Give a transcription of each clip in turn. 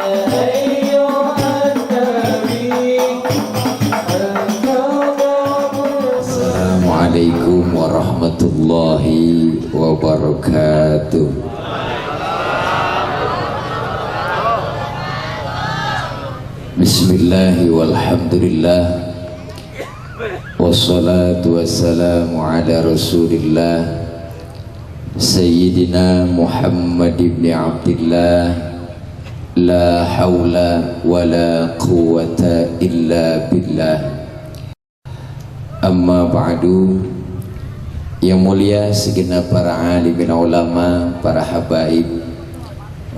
Assalamualaikum warahmatullahi wabarakatuh. Bismillahi walhamdulillah, wassalatu wassalamu ala rasulillah Sayyidina Muhammad ibn Abdillah. La hawla wa la quwwata illa billah. Amma ba'du. Yang mulia segenap para alimin ulama, para habaib,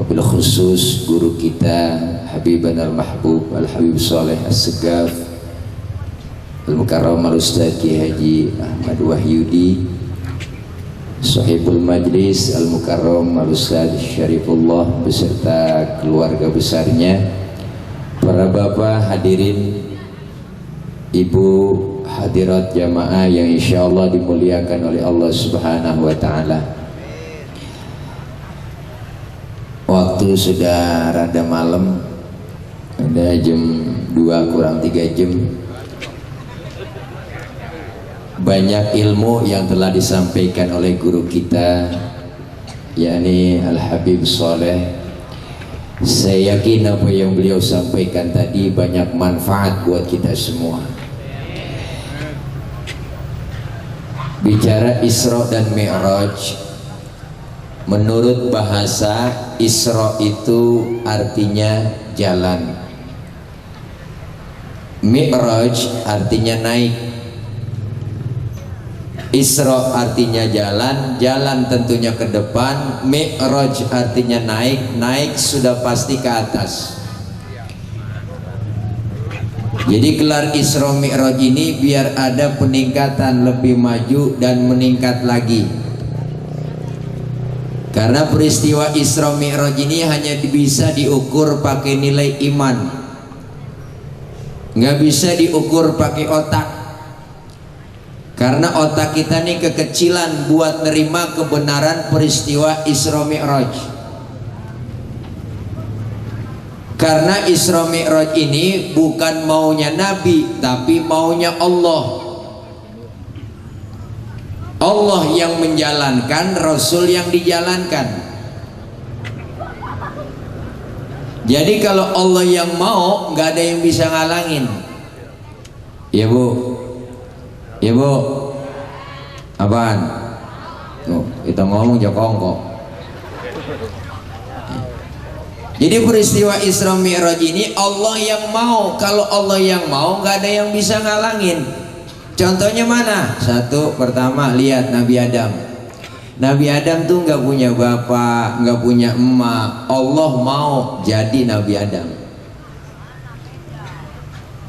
wabil khusus guru kita Habiban al-Mahbub Al-Habib Saleh As-Segaf Al-Mukarram Al-Ustaz Ki Haji Ahmad Wahyudi, Sahibul Majlis Al-Mukarram Al-Ustaz Syarifullah beserta keluarga besarnya, para bapak hadirin, ibu hadirat jamaah yang insyaallah dimuliakan oleh Allah Subhanahu wa ta'ala. Waktu sudah rada malam, ada jam 2 kurang 3 jam. Banyak ilmu yang telah disampaikan oleh guru kita, yakni Al-Habib Saleh. Saya yakin apa yang beliau sampaikan tadi banyak manfaat buat kita semua. Bicara Isra dan Mi'raj, menurut bahasa Isra itu artinya jalan, Mi'raj artinya naik. Isra artinya jalan, jalan tentunya ke depan. Mi'raj artinya naik, naik sudah pasti ke atas. Jadi gelar Isra Mi'raj ini biar ada peningkatan, lebih maju dan meningkat lagi. Karena peristiwa Isra Mi'raj ini hanya bisa diukur pakai nilai iman, nggak bisa diukur pakai otak. Karena otak kita nih kekecilan buat nerima kebenaran peristiwa Isra Mi'raj. Karena Isra Mi'raj ini bukan maunya Nabi, tapi maunya Allah. Allah yang menjalankan, Rasul yang dijalankan. Jadi kalau Allah yang mau, nggak ada yang bisa ngalangin. Ya Bu, ya Bu, apaan? Tuh, kita ngomong jokong kok. Jadi peristiwa Isra Mi'raj ini Allah yang mau. Kalau Allah yang mau, nggak ada yang bisa ngalangin. Contohnya mana? Satu, pertama lihat Nabi Adam. Nabi Adam tuh nggak punya bapak, nggak punya emak. Allah mau jadi Nabi Adam.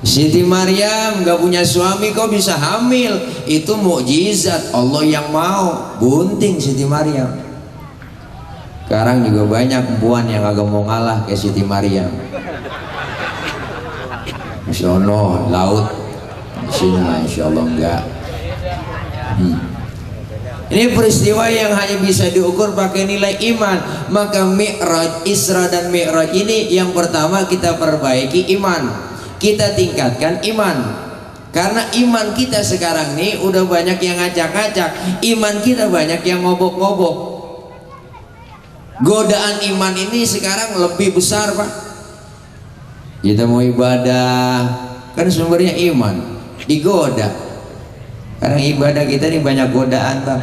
Siti Maryam nggak punya suami kok bisa hamil. Itu mukjizat Allah yang mau. Bunting Siti Maryam. Sekarang juga banyak perempuan yang agak mau ngalah kayak Siti Maryam. Masya Allah, laut sini Masya Allah enggak. Ini peristiwa yang hanya bisa diukur pakai nilai iman. Maka Mi'raj, Isra dan Mi'raj ini yang pertama kita perbaiki iman, kita tingkatkan iman. Karena iman kita sekarang nih udah banyak yang ngacak-ngacak, iman kita banyak yang ngobok-ngobok. Godaan iman ini sekarang lebih besar Pak. Kita mau ibadah, kan sumbernya iman, digoda. Karena ibadah kita ini banyak godaan Pak.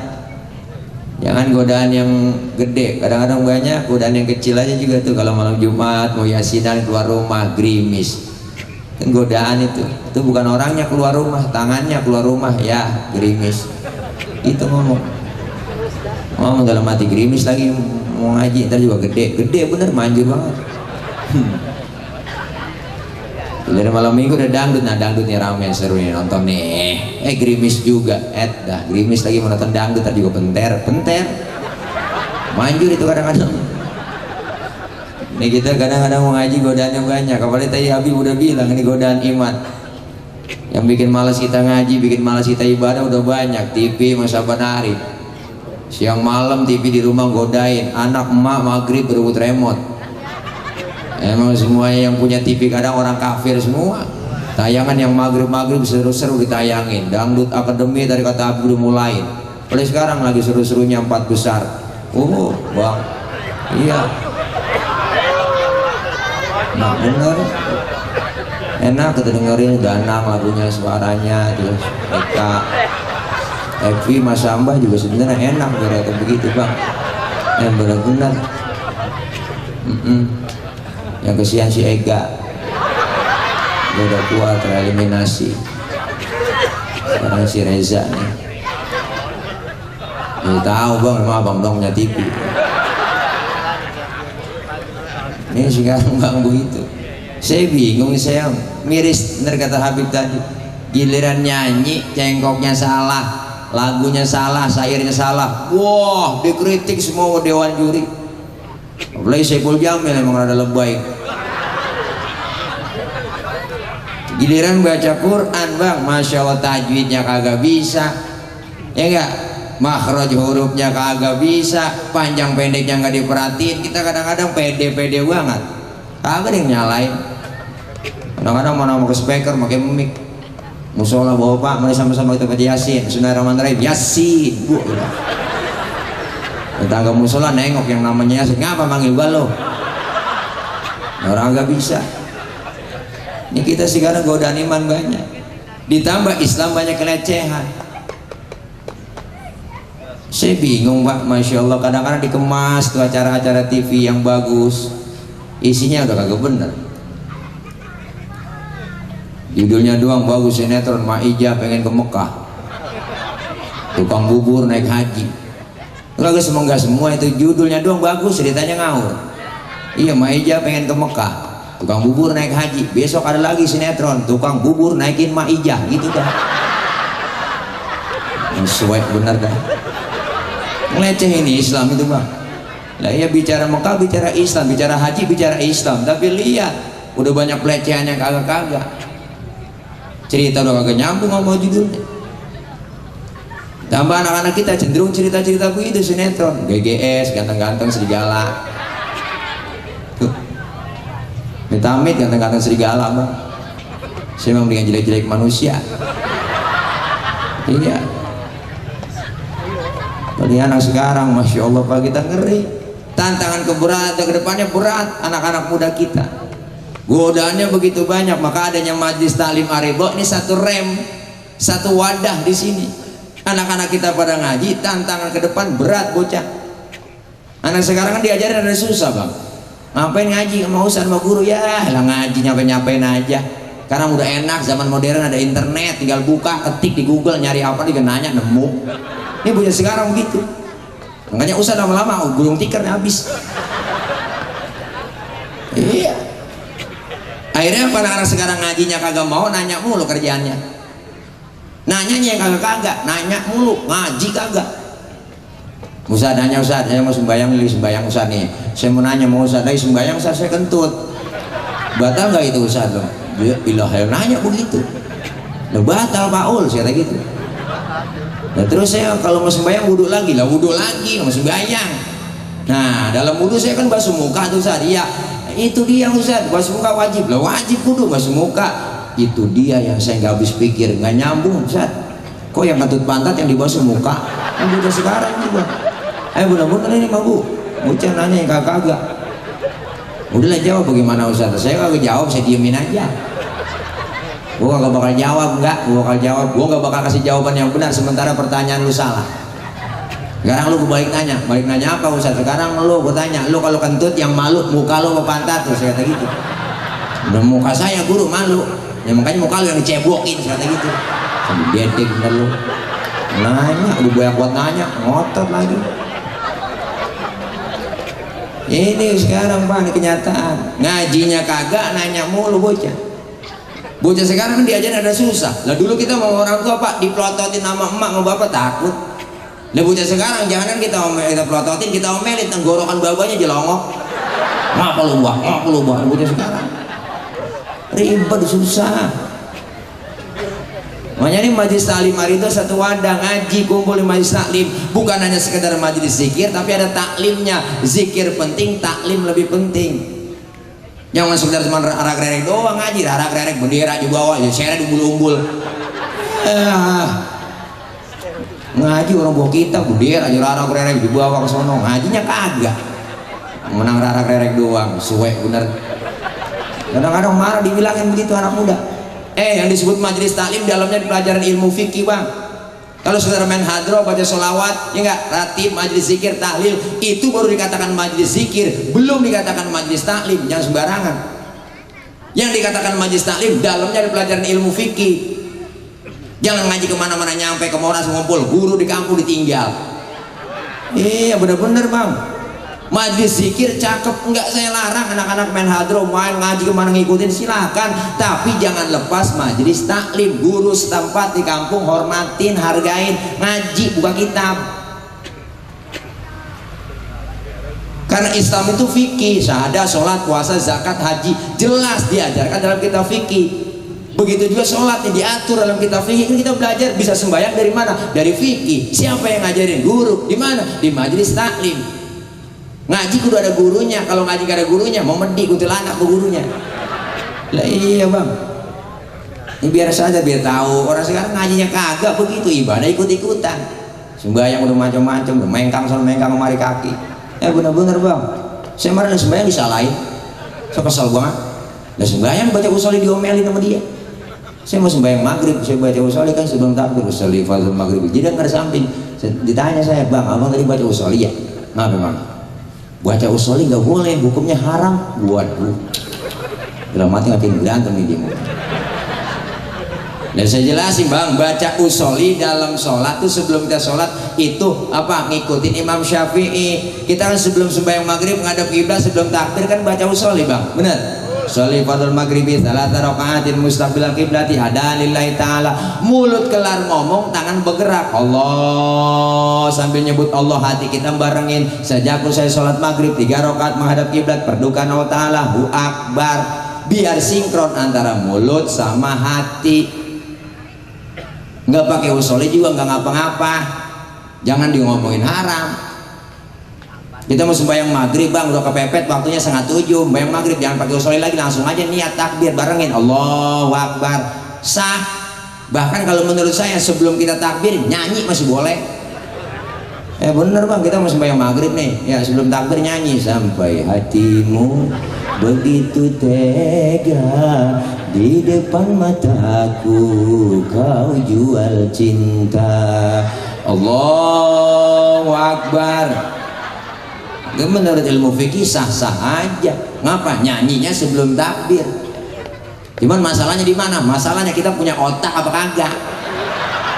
Jangan godaan yang gede, kadang-kadang banyak godaan yang kecil aja juga tuh. Kalau malam Jumat mau yasinan keluar rumah gerimis, kan godaan itu bukan orangnya keluar rumah, tangannya keluar rumah ya gerimis. Itu ngomong dalam hati gerimis lagi mau ngaji, ntar juga gede bener, manjur banget. Dari malam minggu udah dangdut, nah dangdutnya rame, seru nih nonton nih. Gerimis juga, dah gerimis lagi mau nonton dangdut, tadi juga penter, manjur itu kadang-kadang. Ini kita kadang-kadang mau ngaji godaannya banyak, apalagi tadi Habib udah bilang ini godaan iman. Yang bikin malas kita ngaji, bikin malas kita ibadah udah banyak. TV masa hari, siang malam TV di rumah godain, anak emak maghrib berebut remote. Emang semua yang punya TV kadang orang kafir semua. Tayangan yang maghrib seru-seru ditayangin. Dangdut Akademi dari kata Abdul mulai. Oleh sekarang lagi seru-serunya 4 besar. Bang. Iya. Nah bener. Enak kita dengerin Danang lagunya, suaranya, terus Eka, Evi, Mas Samba juga sebenarnya enak kira-kira begitu bang. Yang benar-benar. Yang kesian si Ega, dia udah kuat tereliminasi. Sekarang si Reza nih. Ya tahu bang, emang abang dong punya TV. Ini sekarang bang begitu. Saya bingung, saya miris bener kata Habib tadi. Giliran nyanyi cengkoknya salah, lagunya salah, syairnya salah, wah dikritik semua dewan juri. Apalagi Saiful Jamil emang rada lebay. Giliran baca Quran bang, masya Allah tajwidnya kagak bisa, ya enggak, makhraj hurufnya kagak bisa, panjang pendeknya nggak diperhatiin. Kita kadang-kadang pede banget, kagak ada yang nyalain. Kadang-kadang mana mau ke speaker pakai mic, musola bawa pak, mari sama-sama kita baca Yasin, Bismillahirrahmanirrahim, Yasin, bu. Tetangga musola nengok yang namanya Yasin, ngapa manggil gua lo? Orang nggak bisa. Ini kita sekarang godaan iman banyak, ditambah Islam banyak kelecehan. Saya bingung pak, masya Allah, kadang-kadang dikemas tuh acara-acara TV yang bagus, isinya udah kagak bener. Judulnya doang bagus, sinetron Maijah pengen ke Mekah, tukang bubur naik haji. Kagak semua itu judulnya doang bagus, ceritanya ngawur. Iya, Maijah pengen ke Mekah, tukang bubur naik haji. Besok ada lagi sinetron tukang bubur naikin Maijah, gitu kan. Sesuai bener dah. Ngeleceh ini Islam itu bang. Nah iya, bicara Mekah bicara Islam, bicara haji bicara Islam, tapi lihat udah banyak pelecehan yang kagak-kagak. Cerita udah kagak nyambung sama judulnya. Tambah anak-anak kita cenderung cerita-cerita begitu, sinetron GGS, ganteng-ganteng serigala. Tuh, Amit-amit ganteng-ganteng serigala bang. Saya memang dengan jelek-jelek manusia. Iya. Tadi anak sekarang, masya Allah pak, kita ngeri. Tantangan keberatan ke depannya berat anak-anak muda kita. Godaannya begitu banyak, maka adanya Majelis Taklim Aribo ini satu rem, satu wadah di sini. Anak-anak kita pada ngaji, tantangan ke depan berat bocah. Anak sekarang kan diajarin ada susah bang. Ngapain ngaji sama ustaz sama guru, ya lah ngaji nyampe-nyampein aja. Karena udah enak, zaman modern ada internet, tinggal buka, ketik di Google, nyari apa dia nanya nemu. Ini bocah sekarang gitu. Makanya ustaz lama-lama gulung tikar habis. Iya. Akhirnya anak-anak sekarang ngajinya kagak mau, nanya mulu kerjaannya. Nanyanya yang kagak-kagak, nanya mulu, ngaji kagak. Ustaz nanya, Ustaz saya mau sembahyang nih, sembahyang Ustaz nih. Saya mau nanya mau Ustaz, dari sembahyang Ustaz saya kentut. Batal nggak itu Ustaz loh? Ilah nanya begitu. Nah, batal Paul, saya kata gitu. Nah terus saya kalau mau sembahyang wudhu lagi, mau sembahyang. Nah dalam wudhu saya kan basuh muka tuh Ustaz, iya. Itu dia Ustaz, basuh muka wajib lah, wajib kudu basuh muka. Itu dia yang saya nggak habis pikir, nggak nyambung Ustaz. Kok yang kentut pantat yang dibasuh muka? Yang udah sekarang juga. Bener-bener ini mah bu, bocah nanya yang kagak. Udahlah jawab bagaimana Ustaz? Saya kagak jawab, saya diemin aja. Gua kagak bakal jawab, gua nggak bakal kasih jawaban yang benar sementara pertanyaan lu salah. Sekarang lu balik nanya apa Ustaz? Sekarang lu gua tanya, lu kalau kentut yang malu muka lu apa pantat tuh? Saya kata gitu. Udah muka saya guru malu, ya makanya muka lu yang dicebokin, saya kata gitu. Sambil dedek bener lu. Nanya, udah banyak buat nanya, ngotot lagi. Ini sekarang pak, ini kenyataan. Ngajinya kagak, nanya mulu bocah. Bocah sekarang kan diajarin ada susah. Lah dulu kita mau orang tua pak dipelototin nama emak sama bapak takut. Lah bocah sekarang jangan kita pelototin, kita omelin, tenggorokan babanya jelongok. Ngapa lu buah, bocah sekarang. Ribet susah. Makanya ini Majelis Taklim Arido satu wadah, ngaji kumpul di Majelis Taklim, bukan hanya sekedar majelis zikir, tapi ada taklimnya. Zikir penting, taklim lebih penting. Yang masuk dari cuma arak rerek doang ngaji, arak rerek bendera juga bawa, ya saya di umbul-umbul. Ngaji orang bawa kita bendera aja arak rerek dibawa ke sono, ngajinya kagak. Menang arak rerek doang, suwe bener. Kadang-kadang marah dibilangin begitu anak muda. Yang disebut majelis taklim dalamnya pelajaran ilmu fikih bang. Kalau saudara main hadroh baca sholawat, ya enggak, ratib, majelis zikir, tahlil, itu baru dikatakan majelis zikir, belum dikatakan majelis taklim. Jangan sembarangan. Yang dikatakan majelis taklim dalamnya ada pelajaran ilmu fikih. Jangan ngaji kemana-mana nyampe ke Monas ngumpul, guru di kampung ditinggal. Iya bener-bener bang. Majelis zikir cakep, enggak saya larang anak-anak main hadroh, main ngaji kemana ngikutin silakan, tapi jangan lepas majelis taklim. Guru setempat di kampung hormatin, hargain, ngaji, buka kitab. Karena Islam itu fikih, syahadah, sholat, puasa, zakat, haji, jelas diajarkan dalam kitab fikih. Begitu juga sholat diatur dalam kitab fikih. Kita belajar bisa sembahyang dari mana? Dari fikih. Siapa yang ngajarin? Guru. Di mana? Di majelis taklim. Ngaji kudu ada gurunya. Kalau ngaji gak ada gurunya mau medi kuntilanak ke gurunya. Lah iya bang, ini biar saja, biar tahu. Orang sekarang ngajinya kagak begitu, ibadah ikut-ikutan, sembahyang udah macam-macam, mengkang soal mengkang kemari kaki. Bener-bener bang, saya kemarin sembahyang disalahin, saya kesel banget. Lah sembahyang baca usholi diomelin sama dia. Saya mau sembahyang maghrib, saya baca usholi kan sebelum takbir, usholi fardhu maghrib. Jadi nggak ada samping. Ditanya saya, bang, abang tadi baca usholi ya? Ngapa bang? Baca usholi nggak boleh, hukumnya haram. Waduh, dalam hati ngapain berantem nih dia. Dan saya jelasin bang, baca usholi dalam sholat tuh sebelum kita sholat itu apa? Ngikutin Imam Syafi'i. Kita kan sebelum sembahyang maghrib ngadep kiblat, sebelum takbir kan baca usholi bang, bener? Sholli fardhu maghribi salata raka'atin mustaqbilal qiblati hadan lillahi ta'ala. Mulut kelar ngomong, tangan bergerak. Allah, sambil nyebut Allah, hati kita barengin. Sejak saya sholat maghrib 3 rakaat menghadap kiblat, perdukan Allah Ta'ala, Hu Akbar. Biar sinkron antara mulut sama hati. Nggak pakai usholi juga nggak ngapa-ngapa. Jangan ngomongin haram. Kita mau sembahyang maghrib bang, udah kepepet waktunya 6:30, sembahyang maghrib, jangan pakai usholi lagi, langsung aja niat takbir barengin Allahu Akbar, sah. Bahkan kalau menurut saya sebelum kita takbir nyanyi masih boleh. Bener bang, kita mau sembahyang maghrib nih, ya sebelum takbir nyanyi, sampai hatimu begitu tega di depan mataku kau jual cinta. Allahu Akbar. Menurut ilmu fikih sah-sah aja. Ngapa? Nyanyinya sebelum takbir. Cuman masalahnya di mana? Masalahnya kita punya otak apa kagak?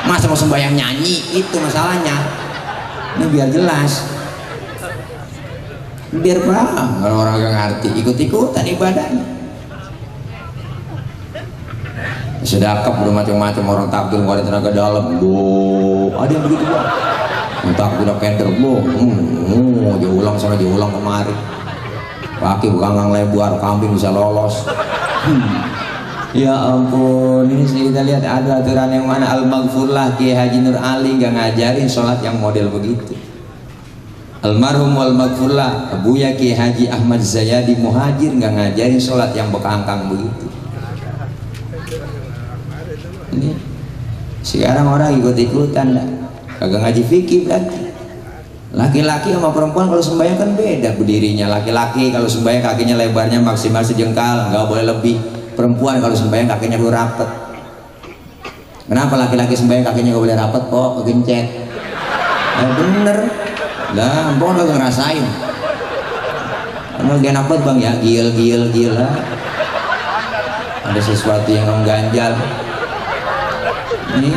Masa mau sembahyang nyanyi? Itu masalahnya. Ini biar jelas, biar paham. Kalau orang gak ngerti ikut-ikutan ibadahnya. Sedekap udah macam-macam, orang takbir nggak ada tenaga dalam. Ada yang begitu bang. Entah udah kender diulang sana diulang kemari, pakai bukangang lebar kambing bisa lolos. Ya ampun, ini kita lihat ada aturan yang mana. Al-Maghfurlah Kiai Haji Nur Ali gak ngajarin sholat yang model begitu. Almarhum Al-Maghfurlah Abuya Kiai Haji Ahmad Zayadi Muhajir gak ngajarin sholat yang bekangkang begitu. Ini sekarang orang ikut-ikutan dah, kagak ngaji fikih berarti. Laki-laki sama perempuan kalau sembahyang kan beda berdirinya. Laki-laki kalau sembahyang kakinya lebarnya maksimal sejengkal, nggak boleh lebih. Perempuan kalau sembahyang kakinya perlu rapet. Kenapa laki-laki sembahyang kakinya nggak boleh rapet kok? Kegencet. Bener lah, ampun lo ngerasain. Kamu lagi rapet bang ya, gil lah. Ada sesuatu yang mengganjal. Ini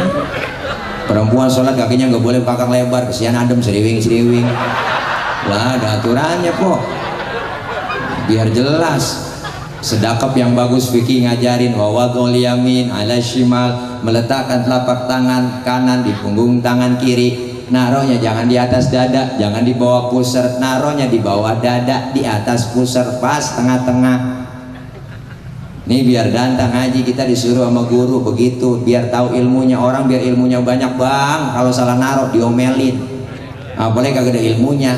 perempuan sholat kakinya nggak boleh pakang lebar, kesian adem seriwing lah, ada aturannya kok, biar jelas. Sedekap yang bagus fikih ngajarin wawadul yamin ala shimal, meletakkan telapak tangan kanan di punggung tangan kiri, naronya jangan di atas dada, jangan di bawah pusar, naronya di bawah dada, di atas pusar, pas tengah-tengah. Ini biar dantang ngaji kita disuruh sama guru begitu, biar tahu ilmunya orang, biar ilmunya banyak bang. Kalau salah naruh diomelin, apalagi kagak ada ilmunya.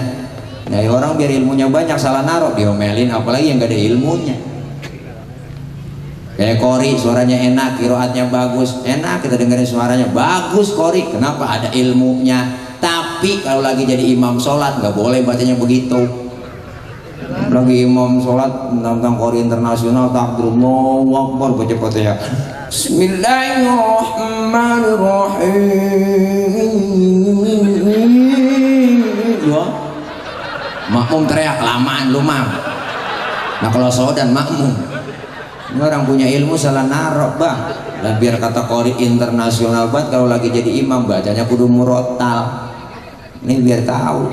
Nah orang biar ilmunya banyak, salah naruh diomelin, apalagi yang gak ada ilmunya. Kayak Qori suaranya enak, qiraatnya bagus, enak kita dengerin suaranya bagus Qori. Kenapa? Ada ilmunya. Tapi kalau lagi jadi imam sholat nggak boleh bacanya begitu. Lagi imam sholat tentang Qori internasional, takbirullahu akbar, baca ya Bismillahirrahmanirrahim. Makmum teriak lamaan lu mam. Nah kalau sodan makmum, ini orang punya ilmu salah narok bang. Dan biar kata Qori internasional banget, kalau lagi jadi imam bacanya kudu murotal. Ini biar tahu.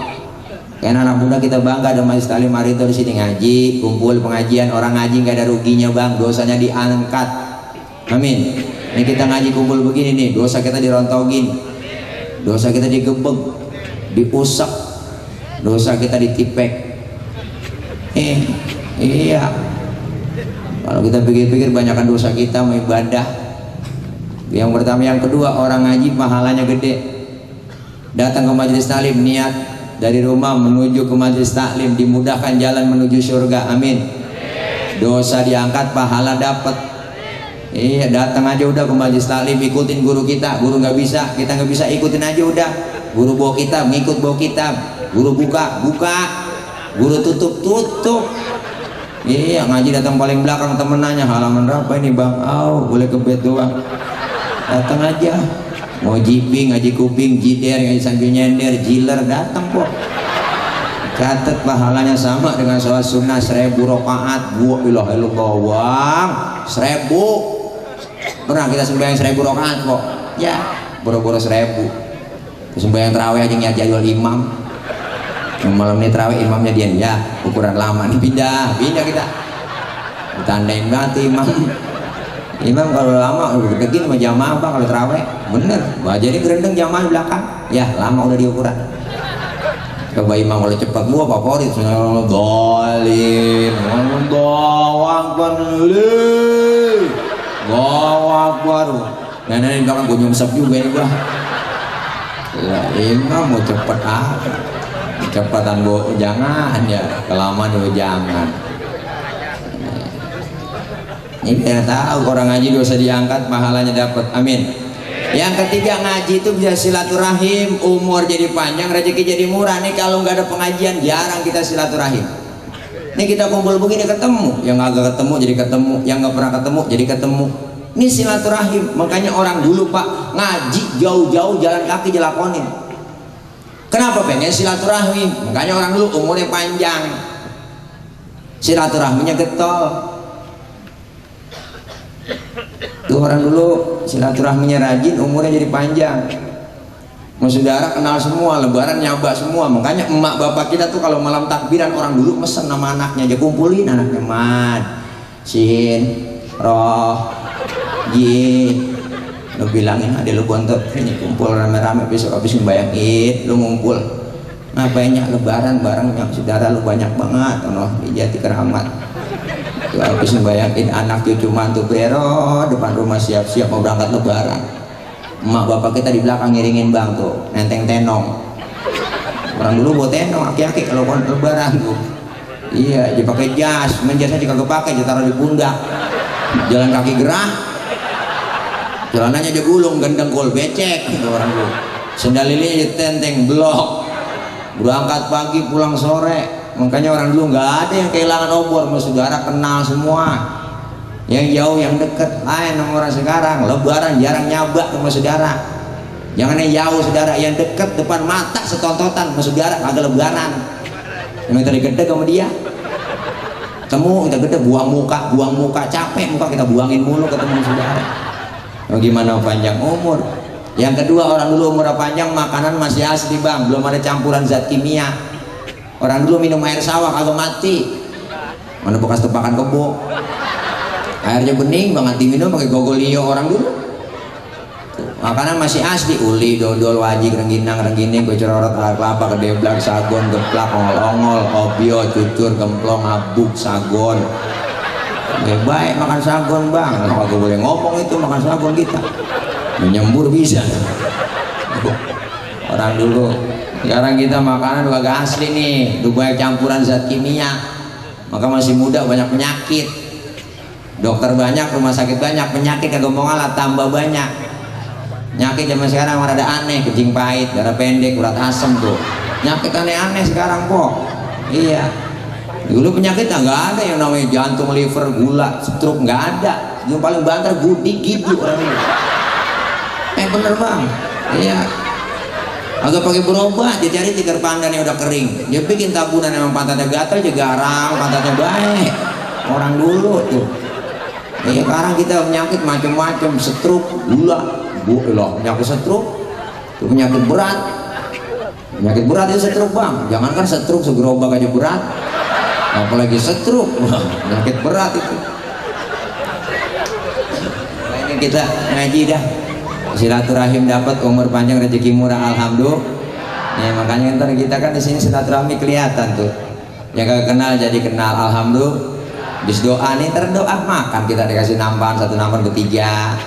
Kayak anak muda kita bangga ada majelis taklim hari itu di sini ngaji, kumpul pengajian, orang ngaji nggak ada ruginya bang, dosanya diangkat. Amin. Ini kita ngaji kumpul begini nih, dosa kita dirontogin, dosa kita digebek, diusap, dosa kita ditipek. Iya. Kalau kita pikir-pikir banyakkan dosa kita mau ibadah. Yang pertama, yang kedua, orang ngaji pahalanya gede. Datang ke majelis taklim niat dari rumah menuju ke majelis taklim, dimudahkan jalan menuju surga. Amin. Dosa diangkat, pahala dapat. Iya, datang aja udah ke majelis taklim, ikutin guru kita. Guru nggak bisa, kita nggak bisa, ikutin aja udah. Guru bawa kitab, ngikut bawa kitab. Guru buka, guru tutup. Iya, ngaji datang paling belakang, temen nanya halaman berapa ini bang? Boleh ke bed doang. Datang aja. Mau jiping, ngaji kuping, jider, ngaji sambil nyender, jiler, datang kok. Catat pahalanya sama dengan sholat sunnah 1000 rakaat. Wa ilaha illallah bang, 1000. Pernah kita sembahyang 1000 rakaat kok. Ya, boro-boro 1000. Sembahyang tarawih aja nggak jadwal imam. Malam ini tarawih imamnya dia ya ukuran lama nih, pindah kita ditandain banget imam kalau lama udah gede sama jamaah bang. Kalau tarawih bener jadi gerendeng jamaah belakang ya lama udah diukuran. Coba imam kalau cepat gua favorit dolim Akbar. Nah ini belakang gua nyungsep juga ini gua ya, imam mau cepet kecepatan bu jangan ya, kelamaan bu jangan. Ini biar tahu orang ngaji dosa diangkat, pahalanya dapat. Amin. Yang ketiga, ngaji itu bisa silaturahim, umur jadi panjang, rezeki jadi murah. Nih kalau nggak ada pengajian jarang kita silaturahim. Nih kita kumpul begini ketemu, yang agak ketemu jadi ketemu, yang nggak pernah ketemu jadi ketemu. Ini silaturahim. Makanya orang dulu pak ngaji jauh-jauh jalan kaki dilakonin. Kenapa? Pengen silaturahmi. Makanya orang dulu umurnya panjang, silaturahminya getol. Tuh orang dulu silaturahminya rajin, umurnya jadi panjang. Saudara kenal semua, lebaran nyaba semua. Makanya emak bapak kita tuh kalau malam takbiran orang dulu mesen nama anaknya aja, kumpulin anaknya Mad, Sin, Roh, Ji. Lu bilangin ada lu bontot ini kumpul rame-rame besok habis membayang Id lu ngumpul ngapainnya lebaran bareng yang saudara lu banyak banget di Jati Keramat tuh habis membayang Id anak cucu mantu bero depan rumah siap-siap mau berangkat lebaran. Emak bapak kita di belakang ngiringin bang tuh nenteng tenong. Orang dulu bawa tenong aki-aki kalau lebaran tuh. Iya dia pakai jas, jasnya juga kepake dia taruh di pundak, jalan kaki gerah. Jalanannya aja gulung, gendeng gol becek gitu orang dulu. Sendal lilinya aja tenteng blok. Berangkat pagi pulang sore. Makanya orang dulu nggak ada yang kehilangan obor, sama saudara kenal semua. Yang jauh yang deket lain sama orang sekarang. Lebaran jarang nyabak sama saudara. Jangan yang jauh saudara, yang deket depan mata setontotan sama saudara kagak lebaran. Yang tadi gede sama dia. Temu kita gede buang muka capek muka kita buangin mulu ketemu saudara. Bagaimana panjang umur. Yang kedua orang dulu umur panjang makanan masih asli bang, belum ada campuran zat kimia. Orang dulu minum air sawah kagak mati, mana bekas tebakan kebo, airnya bening banget diminum pakai gogolio orang dulu. Makanan masih asli, uli, dodol, wajik, rengginang, gocororot, air kelapa, kedeblak, sagon, geplak, ongol-ongol, obio, cucur, gemplong, abuk, sagon. Ya baik makan sagon bang, kalau aku boleh ngomong itu makan sagon kita menyembur bisa. Orang dulu, sekarang kita makanan agak asli nih, udah banyak campuran zat kimia, maka masih muda banyak penyakit. Dokter banyak, rumah sakit banyak, penyakit kagak mau ngalah, tambah banyak. Penyakit zaman sekarang ada aneh, kencing pahit, darah pendek, urat asem tuh. Penyakit aneh-aneh sekarang kok. Iya. Dulu penyakit nggak ada yang namanya jantung, liver, gula, stroke, nggak ada. Yang paling banter gudi gitu orang ini. Bener bang. Iya. Agak pakai berobat, dia cari tikar pandan yang udah kering. Dia bikin tabunan, emang pantatnya gatal, dia garang, pantatnya baik. Orang dulu tuh. Ya sekarang kita penyakit macam-macam, stroke, gula, penyakit stroke, itu penyakit berat. Penyakit berat itu stroke bang. Jangankan stroke segerobak aja berat, apalagi stroke, penyakit berat itu. Nah, ini kita ngaji dah, silaturahim dapat, umur panjang, rezeki murah, alhamdulillah. Ya makanya ntar kita kan di sini silaturahmi kelihatan tuh. Yang gak kenal jadi kenal, alhamdulillah. Bis doa nih, terdoa makan, kita dikasih nampan, satu nampan bertiga.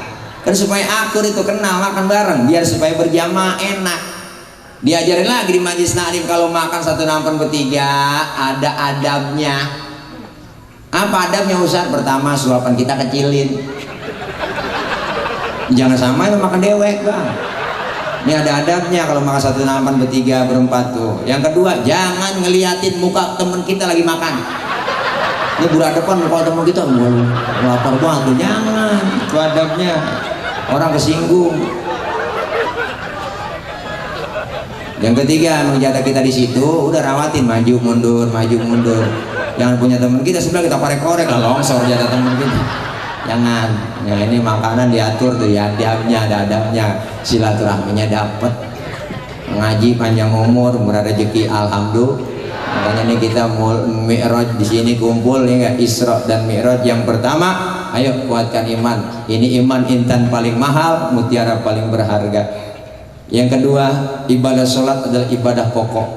Kan supaya akur itu kenal, makan bareng, biar supaya berjamaah enak. Diajarin lagi di majlis taklim kalau makan satu nampan bertiga ada adabnya. Apa adabnya Ustaz? Pertama, suapan kita kecilin. Jangan sama itu makan dewek bang. Ini ada adabnya kalau makan satu nampan bertiga, berempat tuh. Yang kedua, jangan ngeliatin muka temen kita lagi makan. Ini budak depan muka temen kita lapar banget tuh, jangan. Itu adabnya, orang kesinggung. Yang ketiga, menjaga kita di situ, udah rawatin, maju mundur, maju mundur. Jangan punya teman kita sebelah kita korek-korek lah, longsor jatah teman kita. Jangan. Ya ini makanan diatur tuh ya, adabnya, ada adabnya, silaturahminya dapat. Ngaji panjang umur, murah rezeki, alhamdulillah. Makanya nih kita Mi'raj di sini kumpul ya nggak, Isra dan Mi'raj yang pertama. Ayo kuatkan iman. Ini iman intan paling mahal, mutiara paling berharga. Yang kedua, ibadah sholat adalah ibadah pokok.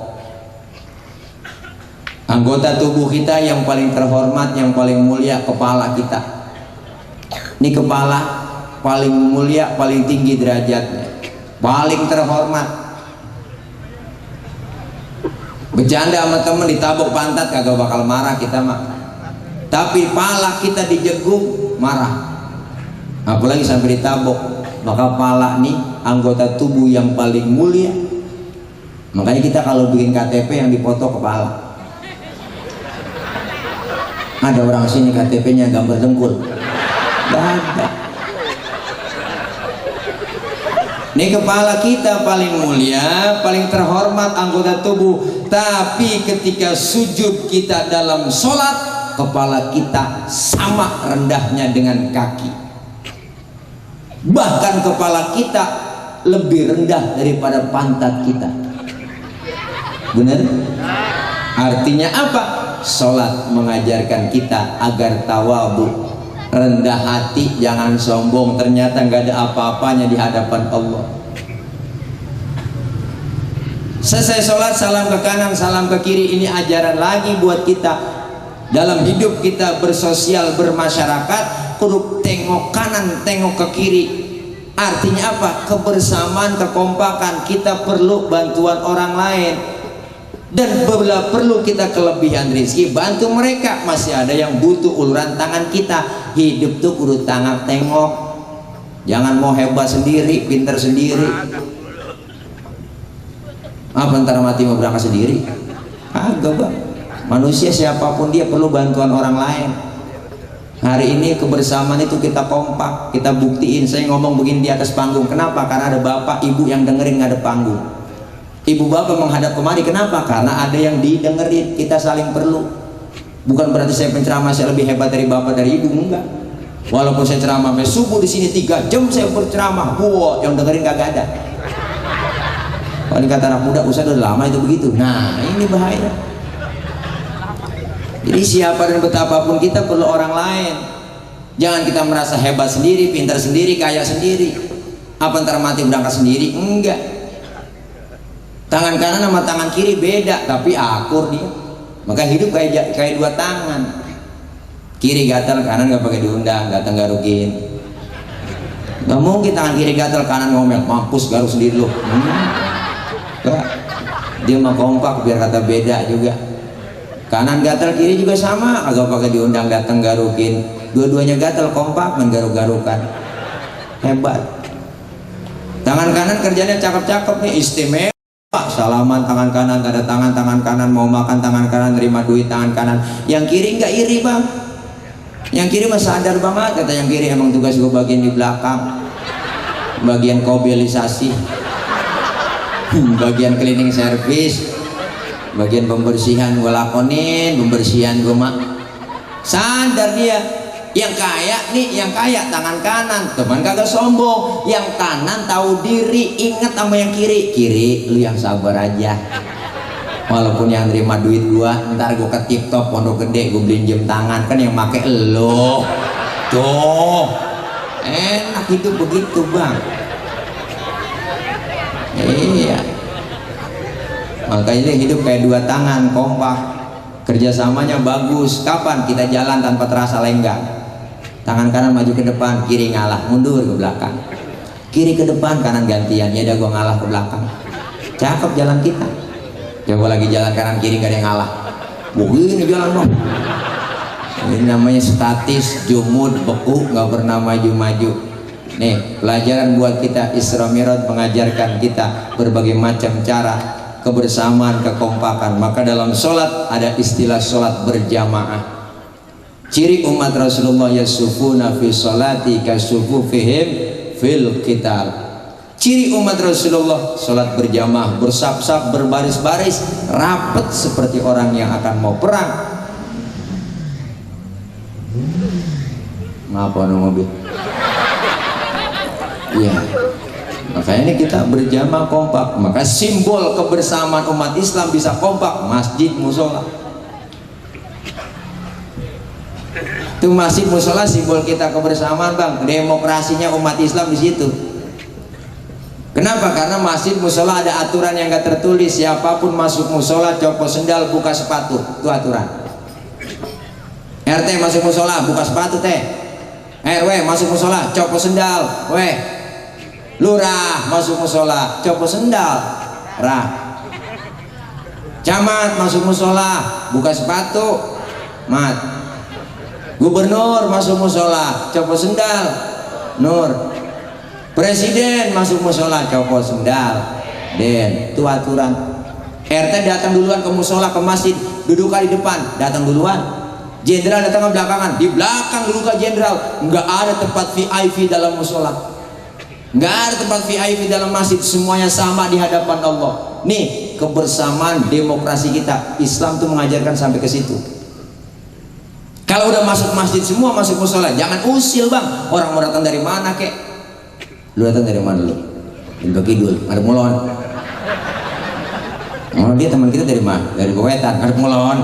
Anggota tubuh kita yang paling terhormat, yang paling mulia, kepala kita. Ini kepala paling mulia, paling tinggi derajatnya, paling terhormat. Bercanda sama temen ditabuk pantat kagak bakal marah kita mah. Tapi pala kita dijegung marah. Apalagi sampai ditabuk. Maka pala nih anggota tubuh yang paling mulia. Makanya kita kalau bikin KTP yang dipoto kepala. Ada orang sini KTP-nya gambar dengkul. Gak ada. Ini kepala kita paling mulia, paling terhormat anggota tubuh. Tapi ketika sujud kita dalam sholat, kepala kita sama rendahnya dengan kaki. Bahkan kepala kita lebih rendah daripada pantat kita. Benar? Artinya apa? Sholat mengajarkan kita agar tawadhu, rendah hati, jangan sombong. Ternyata nggak ada apa-apanya di hadapan Allah. Selesai sholat, salam ke kanan, salam ke kiri. Ini ajaran lagi buat kita dalam hidup kita bersosial, bermasyarakat. Kudu tengok kanan, tengok ke kiri. Artinya apa? Kebersamaan, kekompakan. Kita perlu bantuan orang lain. Dan bila perlu kita kelebihan rezeki, bantu mereka. Masih ada yang butuh uluran tangan kita. Hidup tuh kudu tangak tengok. Jangan mau hebat sendiri, pintar sendiri. Apa ntar mati mau berangkat sendiri? Agak bang. Manusia siapapun dia perlu bantuan orang lain. Hari ini kebersamaan itu kita kompak, kita buktiin. Saya ngomong begini di atas panggung. Kenapa? Karena ada bapak ibu yang dengerin ngadep panggung. Ibu bapak menghadap kemari. Kenapa? Karena ada yang didengerin. Kita saling perlu. Bukan berarti saya penceramah saya lebih hebat dari bapak, dari ibu, enggak. Walaupun saya ceramah sampai subuh di sini 3 jam saya berceramah, wow, yang dengerin kagak ada. Kalau kata anak muda, Ustaz udah lama itu begitu. Nah, ini bahaya. Jadi siapa dan betapapun kita perlu orang lain. Jangan kita merasa hebat sendiri, pintar sendiri, kaya sendiri. Apa ntar mati berangkat sendiri? Enggak. Tangan kanan sama tangan kiri beda, tapi akur dia. Maka hidup kayak 2 tangan. Kiri gatal, kanan nggak pakai diundang, datang garukin. Nggak mungkin tangan kiri gatal, kanan ngomel, mampus garuk sendiri loh. Dia mah kompak biar kata beda juga. Kanan gatal, kiri juga sama, agak pakai diundang, datang garukin. dua-duanya gatal, kompak menggaruk-garukan, hebat. Tangan kanan kerjanya cakep-cakep nih, istimewa. Salaman tangan kanan, tanda tangan tangan kanan, mau makan tangan kanan, terima duit tangan kanan. Yang kiri nggak iri bang, yang kiri mah sadar banget, kata yang kiri emang tugas gue bagian di belakang, bagian kobelisasi, bagian cleaning service, bagian pembersihan gue lakonin, pembersihan gue mah. Sadar dia. Yang kaya nih, yang kaya tangan kanan, teman kagak sombong. Yang kanan tahu diri, ingat sama yang kiri. Kiri, lu yang sabar aja. Walaupun yang terima duit gua, ntar gua ke TikTok Pondok Gede, gua beliin jam tangan, kan yang make elo. Tuh, enak itu begitu bang. Iya. Makanya hidup kayak dua tangan, kompak. Kerjasamanya bagus. Kapan kita jalan tanpa terasa lenggang? Tangan kanan maju ke depan, kiri ngalah, mundur ke belakang. Kiri ke depan, kanan gantian. Ya udah gua ngalah ke belakang. Cakep jalan kita. Coba lagi jalan kanan kiri gak ada yang ngalah. Begini jalan dong. Ini namanya statis, jumud, beku, nggak pernah maju-maju. Nih pelajaran buat kita. Isra Mi'raj mengajarkan kita berbagai macam cara kebersamaan, kekompakan. Maka dalam sholat ada istilah sholat berjamaah. Ciri umat Rasulullah yasufuna fi sholati kasufufihim fil qital. Ciri umat Rasulullah sholat berjamaah, bersaf-saf, berbaris-baris, rapet seperti orang yang akan mau perang. Ngapa no mobil? Iya. Makanya ini kita berjamaah kompak. Maka simbol kebersamaan umat Islam bisa kompak, masjid, musola. Itu masjid, musola simbol kita kebersamaan bang. Demokrasinya umat Islam di situ. Kenapa? Karena masjid, musola ada aturan yang gak tertulis. Siapapun masuk musola copot sendal, buka sepatu. Itu aturan. RT masuk musola buka sepatu teh. RW masuk musola copot sendal. Weh, lurah masuk musola copot sendal. Rah. Camat masuk musola buka sepatu. Mat. Gubernur masuk musola copot sendal. Nur. Presiden masuk musola copot sendal. Den, itu aturan. RT datang duluan ke musola, ke masjid, duduk di depan, datang duluan. Jenderal datang ke belakangan, di belakang duduk ke jenderal. Nggak ada tempat VIP dalam musola, nggak ada tempat VIP dalam masjid, semuanya sama di hadapan Allah. Nih kebersamaan demokrasi kita. Islam tuh mengajarkan sampai ke situ. Kalau udah masuk masjid semua, masuk musola, jangan usil bang. Orang mau datang dari mana kek? Lu datang dari mana lu? Dari Kidul, ada mulon. Oh dia teman kita dari mana? Dari Wetan, ada mulon.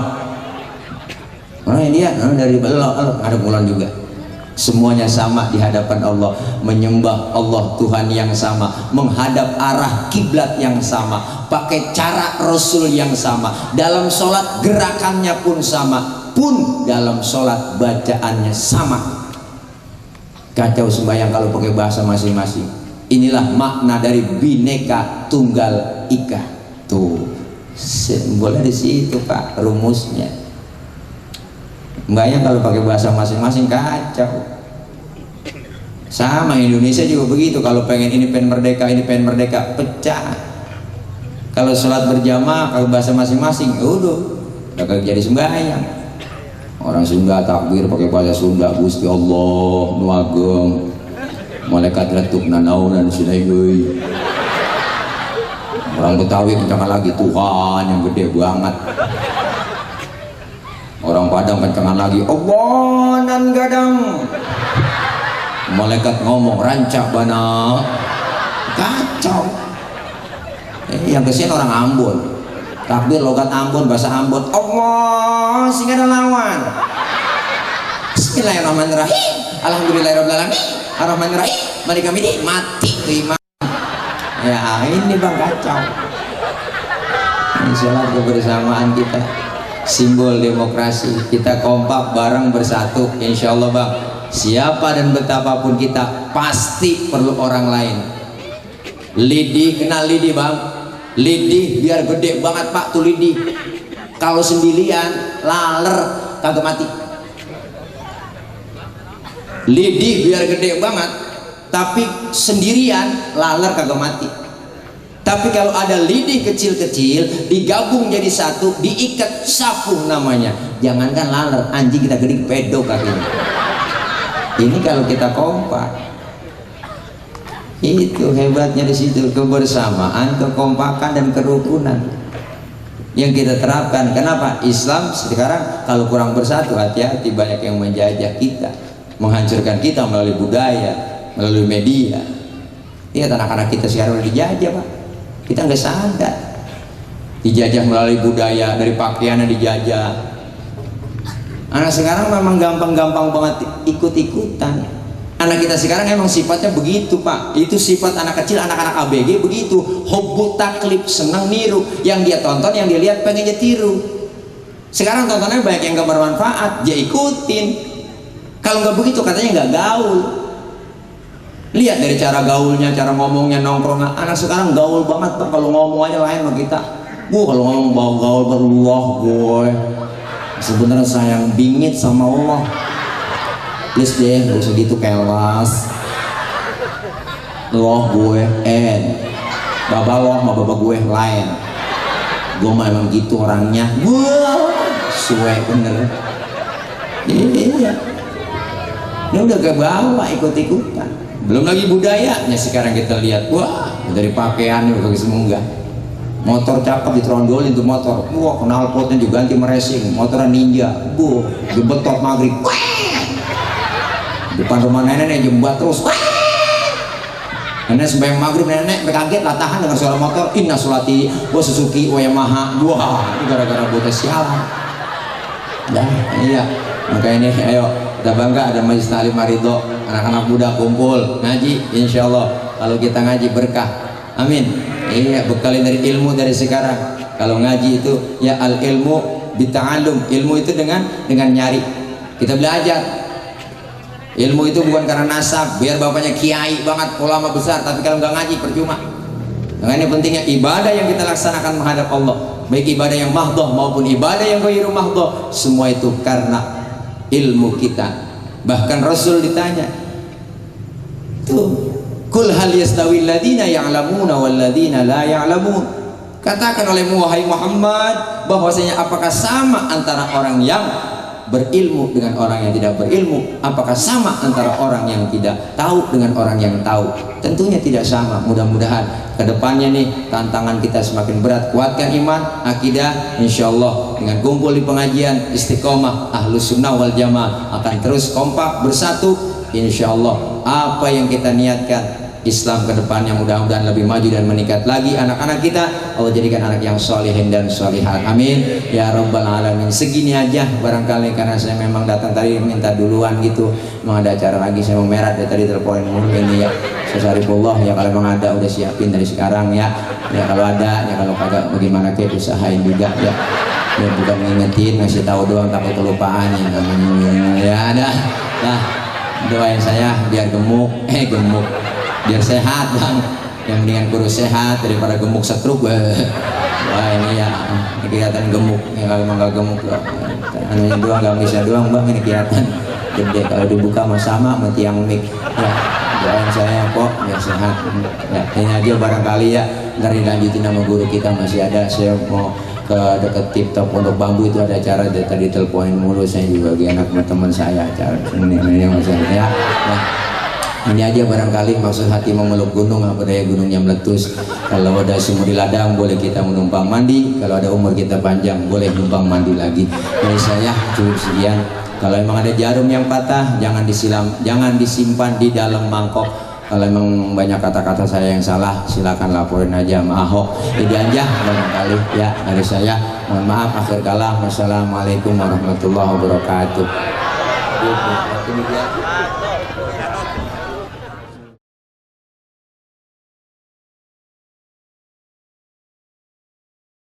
Oh dia dari Belok, ada mulon juga. Semuanya sama di hadapan Allah, menyembah Allah Tuhan yang sama, menghadap arah kiblat yang sama, pakai cara Rasul yang sama. Dalam sholat gerakannya pun sama, pun dalam sholat bacaannya sama. Kacau sembahyang kalau pakai bahasa masing-masing. Inilah makna dari Bhinneka Tunggal Ika. Tuh simbolnya di situ pak, rumusnya. Sembahyang kalau pakai bahasa masing-masing kacau. Sama Indonesia juga begitu. Kalau pengen ini pengen merdeka, ini pengen merdeka, pecah. Kalau sholat berjamaah kalau bahasa masing-masing, udah gak jadi sembahyang. Orang Sunda takbir pakai bahasa Sunda, Gusti Allah nu ageng, malaikat letuk nanaunan sinayeuy. Orang Betawi kencangan lagi, Tuhan yang gede banget. Orang Padang kencangan lagi, Allah nan gadang. Malaikat ngomong rancak bana, kacau. Yang kesian orang Ambon, takbir logat Ambon, bahasa Ambon, Allah sing ada lawan. Bismillahirrahmanirrahim, alhamdulillahirobbilalamin, arrahmanirrahim, malika midi, mati tuh iman. Ya ini bang kacau. Ini sholat kebersamaan kita, simbol demokrasi. Kita kompak bareng bersatu, insya Allah bang. Siapa dan betapapun kita pasti perlu orang lain. Lidi, kenal lidi bang? Lidi biar gede banget pak tuh lidi. Kalau sendirian laler kagak mati. Lidih biar gede banget, tapi sendirian laler kagak mati. Tapi kalau ada lidih kecil-kecil digabung jadi satu, diikat sapu namanya, jangankan laler, anjing kita gede pedok kakinya. Ini kalau kita kompak. Itu hebatnya di situ, kebersamaan, kekompakan dan kerukunan yang kita terapkan. Kenapa? Islam sekarang kalau kurang bersatu, hati-hati, banyak yang menjajah kita, menghancurkan kita melalui budaya, melalui media. Lihat anak-anak kita sekarang udah dijajah, Pak. Kita nggak sadar, dijajah melalui budaya, dari pakaiannya dijajah. Anak sekarang memang gampang-gampang banget ikut-ikutan. Anak kita sekarang emang sifatnya begitu, Pak. Itu sifat anak kecil, anak-anak ABG begitu, hubbu taklid, senang niru. Yang dia tonton, yang dia lihat pengen dia tiru. Sekarang tontonnya banyak yang gak bermanfaat, dia ikutin. Kalau nggak begitu katanya nggak gaul. Lihat dari cara gaulnya, cara ngomongnya, nongkrong. Anak sekarang gaul banget, Pak. Kalau ngomong aja lain sama kita. Kalau ngomong bawa gaul berulah, boy. Sebenarnya saya yang bingit sama Allah. Please deh, gak usah gitu kelas. Loh gue baba loh sama baba gue lain. Gue mah emang gitu orangnya. Wah, suwe bener. Iya. Ini udah ke bawah ikut-ikutan. Belum lagi budayanya sekarang kita lihat. Wah, dari pakaiannya udah semunggah. Motor cakep ditrondolin tuh motor. Wah, knalpotnya diganti meresing. Motoran ninja. Dibetot maghrib. Depan rumah nenek jembat terus. Nenek sembahyang maghrib, nenek kaget lah tahan dengan suara motor. Inna sulati wa Suzuki wa Yamaha. Wah, ini gara-gara buta sialan. Dah, iya. Maka ini ayo kita bangga ada Majelis Ta'lim Maridho, anak-anak muda kumpul ngaji, insya Allah. Kalau kita ngaji berkah, amin. Iya, bekalin dari ilmu dari sekarang. Kalau ngaji itu ya al ilmu bita'allum, ilmu itu dengan nyari. Kita belajar. Ilmu itu bukan karena nasab, biar bapaknya kiai banget, ulama besar, tapi kalau nggak ngaji percuma. Makanya pentingnya ibadah yang kita laksanakan menghadap Allah, baik ibadah yang mahdhah maupun ibadah yang ghairu mahdhah, semua itu karena ilmu kita. Bahkan Rasul ditanya, tuh, kul hal yastawi alladhina ya'lamuna wal ladzina la ya'lamun. Katakan olehmu wahai Muhammad, bahwasanya apakah sama antara orang yang berilmu dengan orang yang tidak berilmu? Apakah sama antara orang yang tidak tahu dengan orang yang tahu? Tentunya tidak sama. Mudah-mudahan kedepannya nih tantangan kita semakin berat. Kuatkan iman, akidah, insya Allah dengan kumpul di pengajian istiqomah ahlus sunnah wal jamaah akan terus kompak bersatu. Insya Allah apa yang kita niatkan, Islam kedepannya mudah-mudahan lebih maju dan meningkat lagi. Anak-anak kita Allah jadikan anak yang solehin dan solehat, amin ya rabbal alamin. Segini aja barangkali karena saya memang datang tadi minta duluan gitu, memang ada acara lagi, saya mau merah dari tadi teleponin mulu ini ya. Sesarifullah ya, kalau memang ada udah siapin dari sekarang ya. Ya kalau ada, ya kalau kagak bagaimana kayak usahain juga ya. Ya bukan ngingetin, ngasih tahu doang takut kelupaan ya namanya. Ya ada. Nah, doain saya biar gemuk biar sehat bang, yang mendingan kurus sehat daripada gemuk setruk. Wah ini ya ini kelihatan gemuk ya, kalau emang gak gemuk anunya doang gak bisa doang bang, ini kelihatan gede, kalau dibuka sama sama tiang mic ya. Doain saya kok biar sehat ya. Ini aja barangkali ya, ntar dilanjutin sama guru kita masih ada. Saya mau ke deket Tip Top Pondok Bambu, itu ada acara tadi teleponin mulu, saya juga lagi enak sama teman saya acara ini maksudnya ya. Nah, ini aja barangkali maksud hati memeluk gunung, apa daya gunungnya meletus. Kalau ada sumur di ladang boleh kita menumpang mandi, kalau ada umur kita panjang boleh numpang mandi lagi. Dari saya cukup sekian. Kalau emang ada jarum yang patah jangan disimpan di dalam mangkok. Kalau emang banyak kata-kata saya yang salah silakan laporin aja sama Ahok. Jadi aja barangkali ya dari saya. Mohon maaf akhir kalam. Wassalamualaikum warahmatullahi wabarakatuh.